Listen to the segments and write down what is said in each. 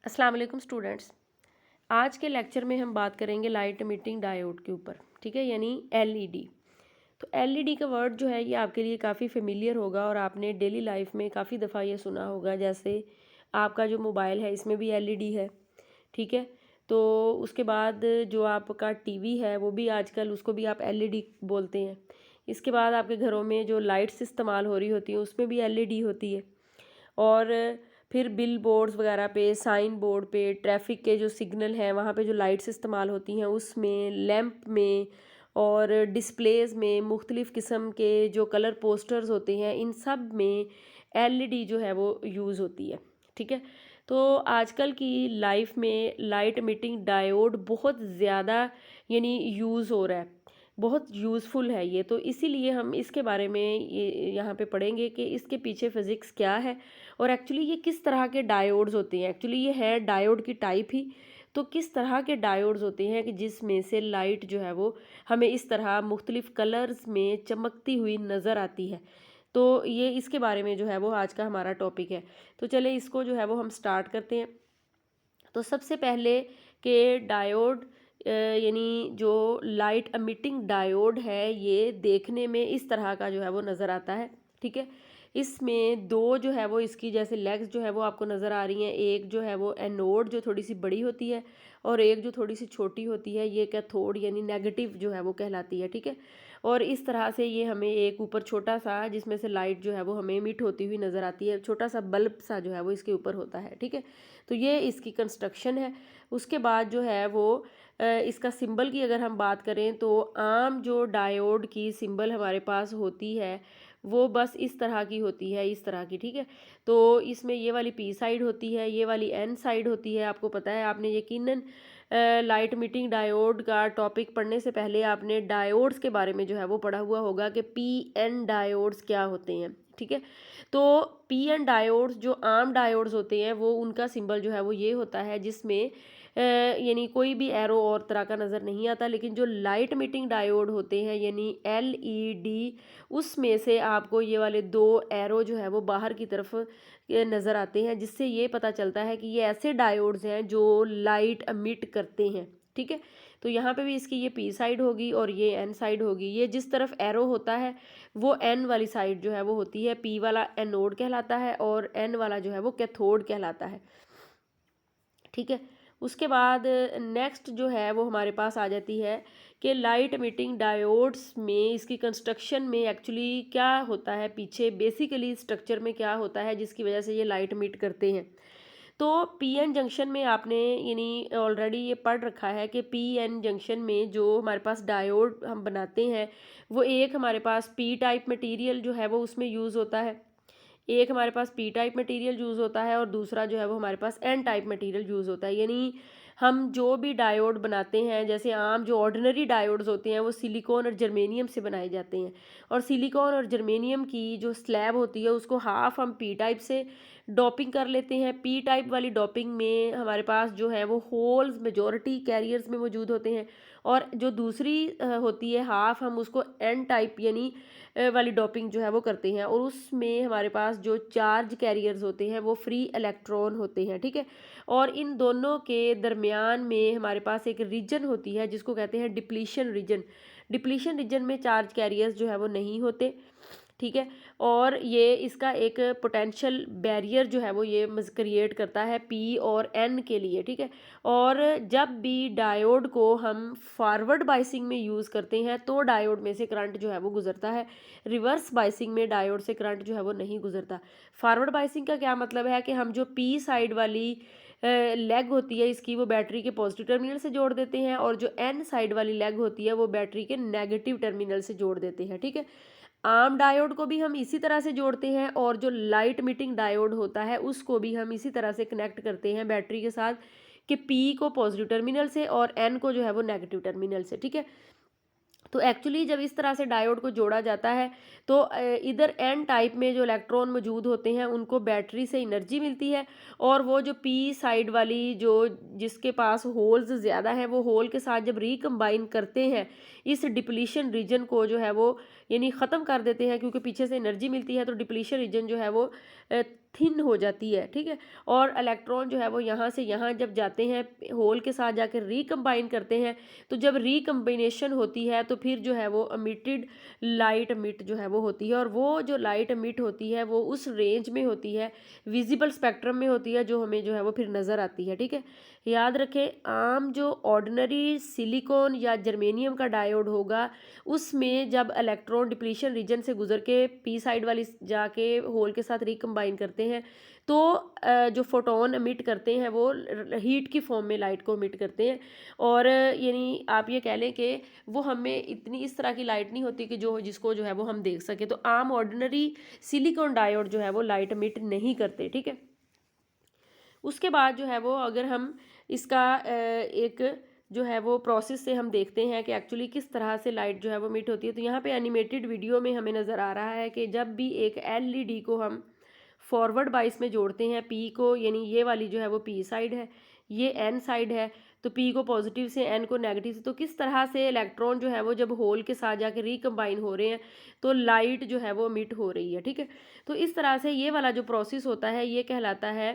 अस्सलाम वालेकुम स्टूडेंट्स। आज के लेक्चर में हम बात करेंगे लाइट एमिटिंग डायोड के ऊपर, ठीक है, यानी एलईडी। तो एलईडी का वर्ड जो है ये आपके लिए काफ़ी फेमिलियर होगा और आपने डेली लाइफ में काफ़ी दफ़ा ये सुना होगा। जैसे आपका जो मोबाइल है इसमें भी एलईडी है, ठीक है। तो उसके बाद जो आपका टीवी है वो भी आजकल उसको भी आप एलईडी बोलते हैं। इसके बाद आपके घरों में जो लाइट्स इस्तेमाल हो रही होती हैं उसमें भी एलईडी होती है। और फिर बिल बोर्ड्स वगैरह पे, साइन बोर्ड पे, ट्रैफिक के जो सिग्नल हैं वहाँ पे जो लाइट्स इस्तेमाल होती हैं उसमें, लैंप में और डिस्प्लेज में, मुख्तलिफ़ किस्म के जो कलर पोस्टर्स होते हैं इन सब में एलईडी जो है वो यूज़ होती है, ठीक है। तो आजकल की लाइफ में लाइट एमिटिंग डायोड बहुत ज़्यादा यानी यूज़ हो रहा है, बहुत यूज़फुल है ये। तो इसीलिए हम इसके बारे में ये यहाँ पे पढ़ेंगे कि इसके पीछे फ़िज़िक्स क्या है और एक्चुअली ये किस तरह के डायोड्स होते हैं। एक्चुअली ये है डायोड की टाइप ही। तो किस तरह के डायोड्स होते हैं कि जिसमें से लाइट जो है वो हमें इस तरह मुख्तलिफ़ कलर्स में चमकती हुई नज़र आती है। तो ये इसके बारे में जो है वो आज का हमारा टॉपिक है। तो चले इसको जो है वो हम स्टार्ट करते हैं। तो सबसे पहले के डायोड यानी जो लाइट एमिटिंग डायोड है ये देखने में इस तरह का जो है वो नज़र आता है, ठीक है। इसमें दो जो है वो इसकी जैसे लेग्स जो है वो आपको नज़र आ रही हैं। एक जो है वो एनोड जो थोड़ी सी बड़ी होती है और एक जो थोड़ी सी छोटी होती है, ये कैथोड यानी नेगेटिव जो है वो कहलाती है, ठीक है। और इस तरह से ये हमें एक ऊपर छोटा सा जिसमें से लाइट जो है वो हमें एमिट होती हुई नज़र आती है, छोटा सा बल्ब सा जो है वो इसके ऊपर होता है, ठीक है। तो ये इसकी कंस्ट्रक्शन है। उसके बाद जो है वो इसका सिंबल की अगर हम बात करें तो आम जो डायोड की सिंबल हमारे पास होती है वो बस इस तरह की होती है, इस तरह की, ठीक है। तो इसमें ये वाली पी साइड होती है, ये वाली एन साइड होती है। आपको पता है, आपने यकीनन लाइट एमिटिंग डायोड का टॉपिक पढ़ने से पहले आपने डायोड्स के बारे में जो है वो पढ़ा हुआ होगा कि पी एन डायोड्स क्या होते हैं, ठीक है। तो पी एन डायोड्स जो आम डायोड्स होते हैं वो उनका सिंबल जो है वो ये होता है जिसमें यानी कोई भी एरो और तरह का नज़र नहीं आता। लेकिन जो लाइट एमिटिंग डायोड होते हैं यानी एलईडी, उसमें से आपको ये वाले दो एरो जो है वो बाहर की तरफ नज़र आते हैं, जिससे ये पता चलता है कि ये ऐसे डायोड्स हैं जो लाइट एमिट करते हैं, ठीक है। तो यहाँ पे भी इसकी ये पी साइड होगी और ये एन साइड होगी। ये जिस तरफ एरो होता है वो एन वाली साइड जो है वो होती है, पी वाला एनोड कहलाता है और एन वाला जो है वो कैथोड कहलाता है, ठीक है। उसके बाद नेक्स्ट जो है वो हमारे पास आ जाती है कि लाइट एमिटिंग डायोड्स में इसकी कंस्ट्रक्शन में एक्चुअली क्या होता है, पीछे बेसिकली स्ट्रक्चर में क्या होता है जिसकी वजह से ये लाइट एमिट करते हैं। तो पीएन जंक्शन में आपने यानी ऑलरेडी ये पढ़ रखा है कि पीएन जंक्शन में जो हमारे पास डायोड हम बनाते हैं वो एक हमारे पास पी टाइप मटेरियल जो है वो उसमें यूज़ होता है, एक हमारे पास पी टाइप मटेरियल यूज़ होता है और दूसरा जो है वो हमारे पास एन टाइप मटेरियल यूज़ होता है। यानी हम जो भी डायोड बनाते हैं, जैसे आम जो ऑर्डिनरी डायोड्स होते हैं वो सिलिकॉन और जर्मेनियम से बनाए जाते हैं और सिलिकॉन और जर्मेनियम की जो स्लैब होती है उसको हाफ हम पी टाइप से डोपिंग कर लेते हैं। पी टाइप वाली डोपिंग में हमारे पास जो है वो होल्स मेजॉरिटी कैरियर्स में मौजूद होते हैं और जो दूसरी होती है हाफ, हम उसको एन टाइप यानी वाली डोपिंग जो है वो करते हैं और उसमें हमारे पास जो चार्ज कैरियर्स होते हैं वो फ्री इलेक्ट्रॉन होते हैं, ठीक है। और इन दोनों के दरमियान में हमारे पास एक रीजन होती है जिसको कहते हैं डिप्लीशन रीजन। डिप्लीशन रीजन में चार्ज कैरियर्स जो है वो नहीं होते, ठीक है। और ये इसका एक पोटेंशियल बैरियर जो है वो ये क्रिएट करता है पी और एन के लिए, ठीक है। और जब भी डायोड को हम फॉरवर्ड बाइसिंग में यूज़ करते हैं तो डायोड में से करंट जो है वो गुजरता है, रिवर्स बाइसिंग में डायोड से करंट जो है वो नहीं गुजरता। फॉरवर्ड बाइसिंग का क्या मतलब है कि हम जो पी साइड वाली लेग होती है इसकी वो बैटरी के पॉजिटिव टर्मिनल से जोड़ देते हैं और जो एन साइड वाली लेग होती है वो बैटरी के नेगेटिव टर्मिनल से जोड़ देते हैं, ठीक है। आम डायोड को भी हम इसी तरह से जोड़ते हैं और जो लाइट एमिटिंग डायोड होता है उसको भी हम इसी तरह से कनेक्ट करते हैं बैटरी के साथ कि पी को पॉजिटिव टर्मिनल से और एन को जो है वो नेगेटिव टर्मिनल से, ठीक है। तो एक्चुअली जब इस तरह से डायोड को जोड़ा जाता है तो इधर एन टाइप में जो इलेक्ट्रॉन मौजूद होते हैं उनको बैटरी से एनर्जी मिलती है और वो जो पी साइड वाली जो जिसके पास होल्स ज़्यादा हैं वो होल के साथ जब रिकम्बाइन करते हैं इस डिप्लीशन रीजन को जो है वो यानी ख़त्म कर देते हैं, क्योंकि पीछे से एनर्जी मिलती है तो डिप्लीशन रीजन जो है वो थिन हो जाती है, ठीक है। और इलेक्ट्रॉन जो है वो यहाँ से यहाँ जब जाते हैं होल के साथ जाकर रिकम्बाइन करते हैं, तो जब रिकम्बिनेशन होती है तो फिर जो है वो एमिटेड लाइट एमिट जो है वो होती है, और वो जो लाइट एमिट होती है वो उस रेंज में होती है, विजिबल स्पेक्ट्रम में होती है, जो हमें जो है वो फिर नज़र आती है, ठीक है। याद रखें, आम जो ऑर्डिनरी सिलिकॉन या जर्मेनियम का डायोड होगा उसमें जब इलेक्ट्रॉन डिप्लीशन रीजन से गुजर के पी साइड वाली जाके होल के साथ रिकम्बाइन करते हैं, तो जो फोटोन एमिट करते हैं वो हीट की फॉर्म में लाइट को एमिट करते हैं। और यानी आप ये कह लें कि वो हमें इतनी इस तरह की लाइट नहीं होती कि जो जिसको जो है वो हम देख सके। तो आम ऑर्डिनरी सिलिकॉन डायोड जो है वो लाइट एमिट नहीं करते, ठीक है। उसके बाद जो है वो अगर हम इसका एक जो है वो प्रोसेस से हम देखते हैं कि एक्चुअली किस तरह से लाइट जो है वो मिट होती है, तो यहाँ पे एनिमेटेड वीडियो में हमें नज़र आ रहा है कि जब भी एक एलईडी को हम फॉरवर्ड बाइस में जोड़ते हैं, पी को, यानी ये वाली जो है वो पी साइड है, ये एन साइड है, तो पी को पॉजिटिव से एन को नेगेटिव से, तो किस तरह से इलेक्ट्रॉन जो है वो जब होल के साथ जाके रिकम्बाइन हो रहे हैं तो लाइट जो है वो मिट हो रही है, ठीक है। तो इस तरह से ये वाला जो प्रोसेस होता है ये कहलाता है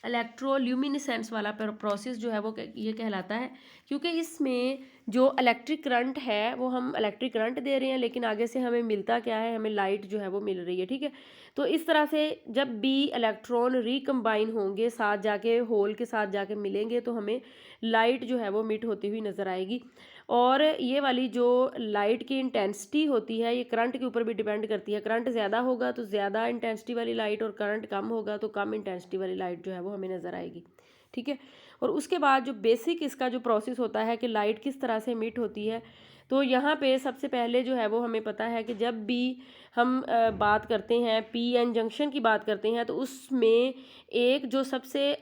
इलेक्ट्रोल्यूमिनेसेंस वाला प्रोसेस जो है वो ये कहलाता है, क्योंकि इसमें जो इलेक्ट्रिक करंट है वो हम इलेक्ट्रिक करंट दे रहे हैं, लेकिन आगे से हमें मिलता क्या है, हमें लाइट जो है वो मिल रही है, ठीक है। तो इस तरह से जब भी इलेक्ट्रॉन रिकम्बाइन होंगे साथ जाके होल के साथ जाके मिलेंगे तो हमें लाइट जो है वो मिट होती हुई नज़र आएगी। और ये वाली जो लाइट की इंटेंसिटी होती है ये करंट के ऊपर भी डिपेंड करती है। करंट ज़्यादा होगा तो ज़्यादा इंटेंसिटी वाली लाइट, और करंट कम होगा तो कम इंटेंसिटी वाली लाइट जो है वो हमें नज़र आएगी, ठीक है। और उसके बाद जो बेसिक इसका जो प्रोसेस होता है कि लाइट किस तरह से एमिट होती है, तो यहाँ पे सबसे पहले जो है वो हमें पता है कि जब भी हम बात करते हैं पी एन जंक्शन की बात करते हैं, तो उसमें एक जो सबसे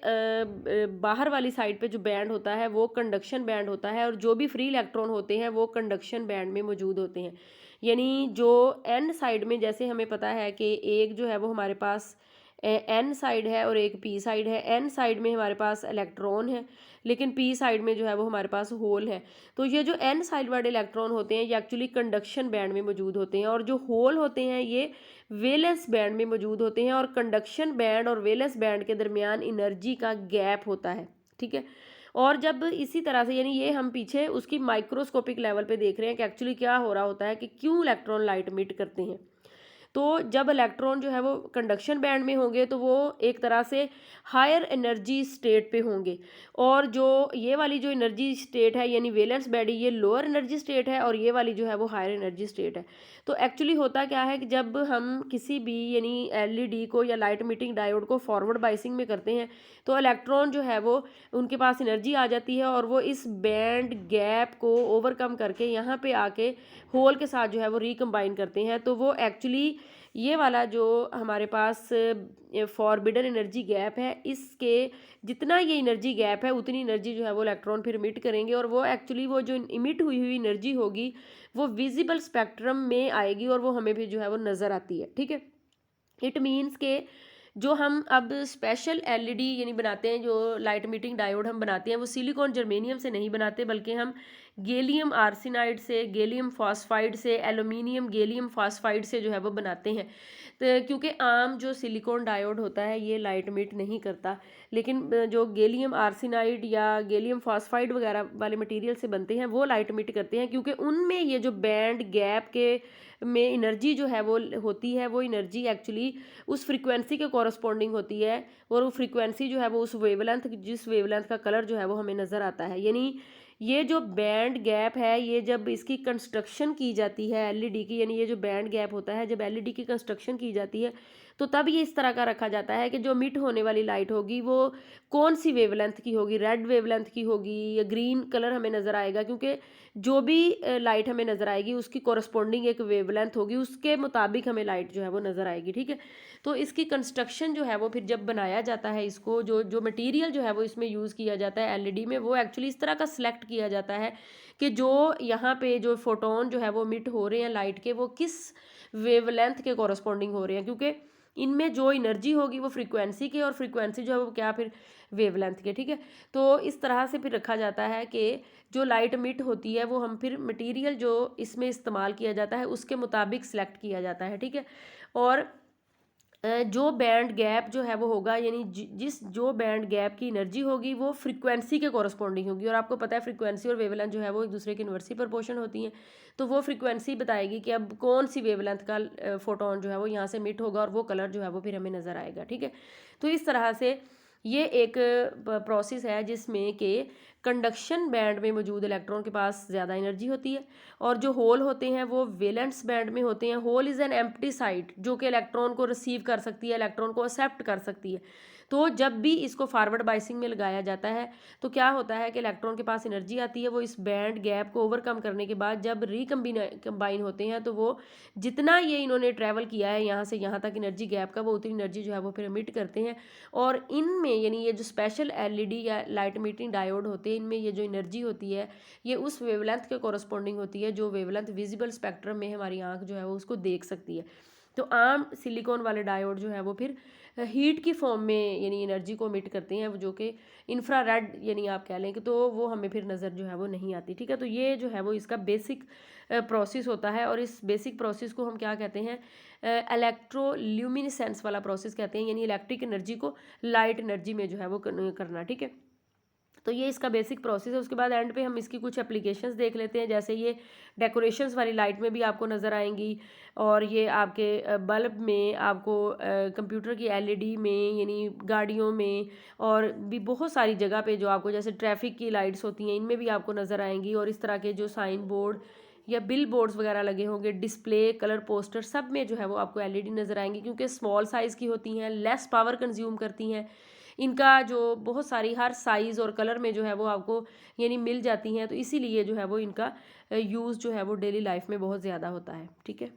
बाहर वाली साइड पे जो बैंड होता है वो कंडक्शन बैंड होता है, और जो भी फ्री इलेक्ट्रॉन होते हैं वो कंडक्शन बैंड में मौजूद होते हैं। यानी जो एन साइड में, जैसे हमें पता है कि एक जो है वो हमारे पास एन साइड है और एक पी साइड है। एन साइड में हमारे पास इलेक्ट्रॉन है, लेकिन पी साइड में जो है वो हमारे पास होल है। तो ये जो एन साइड वाले इलेक्ट्रॉन होते हैं ये एक्चुअली कंडक्शन बैंड में मौजूद होते हैं, और जो होल होते हैं ये वेलेंस बैंड में मौजूद होते हैं। और कंडक्शन बैंड और वेलेंस बैंड के दरमियान एनर्जी का गैप होता है, ठीक है। और जब इसी तरह से, यानी ये हम पीछे उसकी माइक्रोस्कोपिक लेवल पे देख रहे हैं कि एक्चुअली क्या हो रहा होता है कि क्यों इलेक्ट्रॉन लाइट एमिट करते हैं। तो जब इलेक्ट्रॉन जो है वो कंडक्शन बैंड में होंगे तो वो एक तरह से हायर एनर्जी स्टेट पे होंगे, और जो ये वाली जो एनर्जी स्टेट है यानी वैलेंस बैंड, ये लोअर एनर्जी स्टेट है, और ये वाली जो है वो हायर एनर्जी स्टेट है। तो एक्चुअली होता क्या है कि जब हम किसी भी यानी एलईडी को या लाइट एमिटिंग डायोड को फॉरवर्ड बाइसिंग में करते हैं तो इलेक्ट्रॉन जो है वो उनके पास एनर्जी आ जाती है, और वो इस बैंड गैप को ओवरकम करके यहाँ पे आके होल के साथ जो है वो रिकम्बाइन करते हैं। तो वो एक्चुअली ये वाला जो हमारे पास फॉरबिडन एनर्जी गैप है, इसके जितना ये एनर्जी गैप है उतनी एनर्जी जो है वो इलेक्ट्रॉन फिर इमिट करेंगे, और वो एक्चुअली वो जो इमिट हुई हुई एनर्जी होगी वो विजिबल स्पेक्ट्रम में आएगी, और वो हमें भी जो है वो नज़र आती है, ठीक है। इट मीन्स के जो हम अब स्पेशल एलईडी यानी बनाते हैं, जो लाइट एमिटिंग डायोड हम बनाते हैं वो सिलिकॉन जर्मेनियम से नहीं बनाते, बल्कि हम गैलियम आर्सेनाइड से, गैलियम फॉस्फाइड से, एल्यूमिनियम गैलियम फॉस्फाइड से जो है वो बनाते हैं। तो क्योंकि आम जो सिलिकॉन डायोड होता है ये लाइट एमिट नहीं करता, लेकिन जो गैलियम आर्सेनाइड या गैलियम फॉस्फाइड वगैरह वाले मटेरियल से बनते हैं वो लाइट एमिट करते हैं, क्योंकि उनमें ये जो बैंड गैप के में एनर्जी जो है वो होती है, वो एनर्जी एक्चुअली उस फ्रीक्वेंसी के कॉरस्पॉन्डिंग होती है, और वो फ्रीक्वेंसी जो है वो उस वेवलेंथ, जिस वेवलेंथ का कलर जो है वो हमें नज़र आता है। यानी ये जो बैंड गैप है ये जब इसकी कंस्ट्रक्शन की जाती है एलईडी की, यानी ये जो बैंड गैप होता है जब एलईडी की कंस्ट्रक्शन की जाती है तो तब ये इस तरह का रखा जाता है कि जो मिट होने वाली लाइट होगी वो कौन सी वेवलेंथ की होगी, रेड वेवलेंथ की होगी या ग्रीन कलर हमें नज़र आएगा, क्योंकि जो भी लाइट हमें नज़र आएगी उसकी कॉरस्पॉन्डिंग एक वेवलेंथ होगी, उसके मुताबिक हमें लाइट जो है वो नज़र आएगी, ठीक है। तो इसकी कंस्ट्रक्शन जो है वो फिर जब बनाया जाता है, इसको जो जो मटेरियल जो है वो इसमें यूज़ किया जाता है एलईडी में, वो एक्चुअली इस तरह का सिलेक्ट किया जाता है कि जो यहाँ पे जो फोटोन जो है वो मिट हो रहे हैं लाइट के वो किस वेवलेंथ के कॉरस्पॉन्डिंग हो रहे हैं, क्योंकि इनमें जो एनर्जी होगी वो फ्रीक्वेंसी की, और फ्रीक्वेंसी जो है वो क्या फिर वेवलेंथ के, ठीक है। तो इस तरह से फिर रखा जाता है कि जो लाइट मिट होती है वो हम फिर मटेरियल जो इसमें इस्तेमाल किया जाता है उसके मुताबिक सिलेक्ट किया जाता है, ठीक है। और जो बैंड गैप जो है वो होगा, यानी जिस जो बैंड गैप की एनर्जी होगी वो फ्रीक्वेंसी के कॉरस्पॉन्डिंग होगी, और आपको पता है फ्रीक्वेंसी और वेवलेंथ जो है वो एक दूसरे के इन्वर्सली प्रोपोर्शन होती हैं। तो वो फ्रीक्वेंसी बताएगी कि अब कौन सी वेवलेंथ का फोटोन जो है वो यहाँ से मिट होगा, और वो कलर जो है वो फिर हमें नज़र आएगा। ठीक है, तो इस तरह से ये एक प्रोसेस है जिसमें कि कंडक्शन बैंड में मौजूद इलेक्ट्रॉन के पास ज़्यादा एनर्जी होती है, और जो होल होते हैं वो वैलेंस बैंड में होते हैं। Hole is an empty site जो कि इलेक्ट्रॉन को रिसीव कर सकती है, इलेक्ट्रॉन को एक्सेप्ट कर सकती है। तो जब भी इसको फॉरवर्ड बाइसिंग में लगाया जाता है तो क्या होता है कि इलेक्ट्रॉन के पास एनर्जी आती है, वो इस बैंड गैप को ओवरकम करने के बाद जब कंबाइन होते हैं तो वो जितना ये इन्होंने ट्रैवल किया है यहाँ से यहाँ तक एनर्जी गैप का, वो उतनी एनर्जी जो है वो फिर एमिट करते हैं। और इनमें यानी ये जो स्पेशल एलईडी या लाइट एमिटिंग डायोड होते हैं, इनमें ये जो एनर्जी होती है ये उस वेवलेंथ के कॉरस्पॉन्डिंग होती है जो वेवलेंथ विजिबल स्पेक्ट्रम में हमारी आंख जो है वो उसको देख सकती है। तो आम सिलिकॉन वाले डायोड जो है वो फिर हीट की फॉर्म में यानी एनर्जी को एमिट करते हैं, जो कि इंफ्रारेड यानी आप कह लें कि, तो वो हमें फिर नज़र जो है वो नहीं आती। ठीक है, तो ये जो है वो इसका बेसिक प्रोसेस होता है, और इस बेसिक प्रोसेस को हम क्या कहते हैं, इलेक्ट्रोल्यूमिनेसेंस वाला प्रोसेस कहते हैं, यानी इलेक्ट्रिक एनर्जी को लाइट एनर्जी में जो है वो करना। ठीक है, तो ये इसका बेसिक प्रोसेस है। उसके बाद एंड पे हम इसकी कुछ एप्लीकेशंस देख लेते हैं, जैसे ये डेकोरेशंस वाली लाइट में भी आपको नज़र आएंगी, और ये आपके बल्ब में, आपको कंप्यूटर की एलईडी में, यानी गाड़ियों में, और भी बहुत सारी जगह पे जो आपको जैसे ट्रैफिक की लाइट्स होती हैं इनमें भी आपको नज़र आएंगी, और इस तरह के जो साइन बोर्ड या बिल बोर्ड्स वगैरह लगे होंगे, डिस्प्ले, कलर पोस्टर, सब में जो है वो आपको एलईडी नज़र आएंगी, क्योंकि स्मॉल साइज़ की होती हैं, लेस पावर कंज्यूम करती हैं। इनका जो बहुत सारी हर साइज़ और कलर में जो है वो आपको यानी मिल जाती हैं, तो इसीलिए जो है वो इनका यूज़ जो है वो डेली लाइफ में बहुत ज़्यादा होता है। ठीक है।